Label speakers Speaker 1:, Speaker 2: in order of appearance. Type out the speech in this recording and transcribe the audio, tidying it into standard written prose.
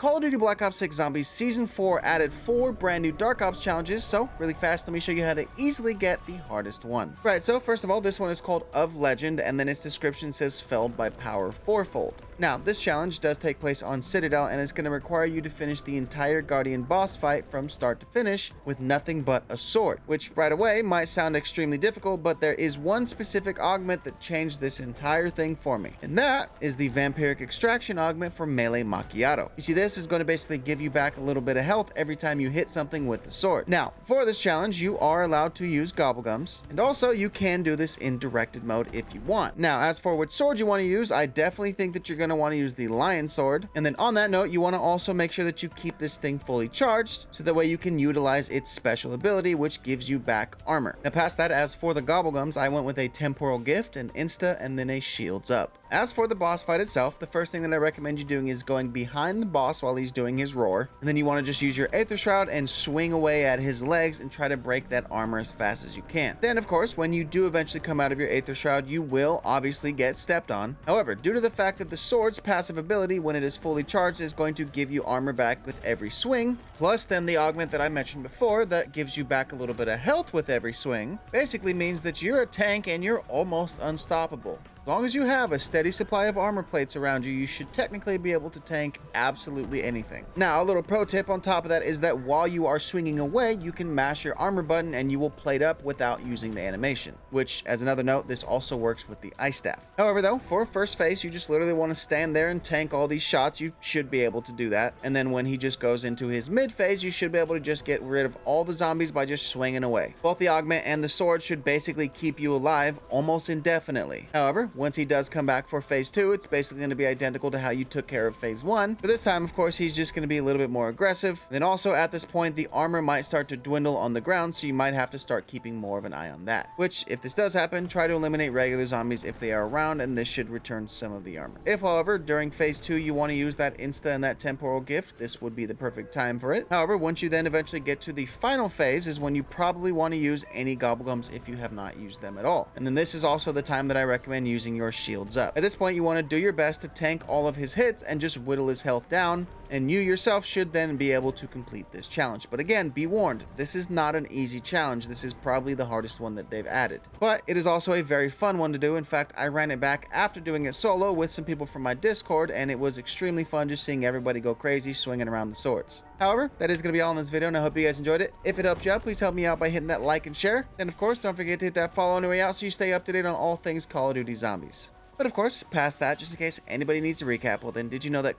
Speaker 1: Call of Duty Black Ops 6 Zombies Season 4 added 4 brand new Dark Ops challenges, so really fast, let me show you how to easily get the hardest one. Right, so first of all, this one is called Of Legend, and then its description says felled by power fourfold. Now, this challenge does take place on Citadel, and is going to require you to finish the entire Guardian boss fight from start to finish with nothing but a sword, which right away might sound extremely difficult, but there is one specific augment that changed this entire thing for me, and that is the Vampiric Extraction augment for Melee Macchiato. You see, this is going to basically give you back a little bit of health every time you hit something with the sword. Now, for this challenge, you are allowed to use Gobblegums, and also you can do this in directed mode if you want. Now, as for which sword you want to use, I definitely think that you're going to want to use the Lion Sword, and then on that note, you want to also make sure that you keep this thing fully charged, so that way you can utilize its special ability, which gives you back armor. Now, past that, as for the Gobblegums, I went with a Temporal Gift, an Insta, and then a Shields Up. As for the boss fight itself, the first thing that I recommend you doing is going behind the boss while he's doing his roar, and then you want to just use your Aether Shroud and swing away at his legs and try to break that armor as fast as you can. Then, of course, when you do eventually come out of your Aether Shroud, you will obviously get stepped on. However, due to the fact that the sword's passive ability when it is fully charged is going to give you armor back with every swing, plus then the augment that I mentioned before that gives you back a little bit of health with every swing, basically means that you're a tank and you're almost unstoppable. As long as you have a steady supply of armor plates around you, you should technically be able to tank absolutely anything. Now, a little pro tip on top of that is that while you are swinging away, you can mash your armor button and you will plate up without using the animation, which, as another note, this also works with the ice staff. However, though, for first phase, you just literally want to stand there and tank all these shots. You should be able to do that. And then when he just goes into his mid phase, you should be able to just get rid of all the zombies by just swinging away. Both the augment and the sword should basically keep you alive almost indefinitely. However, once he does come back for phase 2, it's basically going to be identical to how you took care of phase 1. But this time, of course, he's just going to be a little bit more aggressive. Then also at this point, the armor might start to dwindle on the ground, so you might have to start keeping more of an eye on that. Which, if this does happen, try to eliminate regular zombies if they are around, and this should return some of the armor. If, however, during phase 2 you want to use that Insta and that Temporal Gift, this would be the perfect time for it. However, once you then eventually get to the final phase is when you probably want to use any Gobblegums if you have not used them at all. And then this is also the time that I recommend using your Shields Up. At this point, you want to do your best to tank all of his hits and just whittle his health down, and you yourself should then be able to complete this challenge. But again, be warned, this is not an easy challenge. This is probably the hardest one that they've added. But it is also a very fun one to do. In fact, I ran it back after doing it solo with some people from my Discord, and it was extremely fun just seeing everybody go crazy swinging around the swords. However, that is going to be all in this video, and I hope you guys enjoyed it. If it helped you out, please help me out by hitting that like and share. And of course, don't forget to hit that follow on the way out so you stay up to date on all things Call of Duty Zombies. But of course, past that, just in case anybody needs a recap, well then, did you know that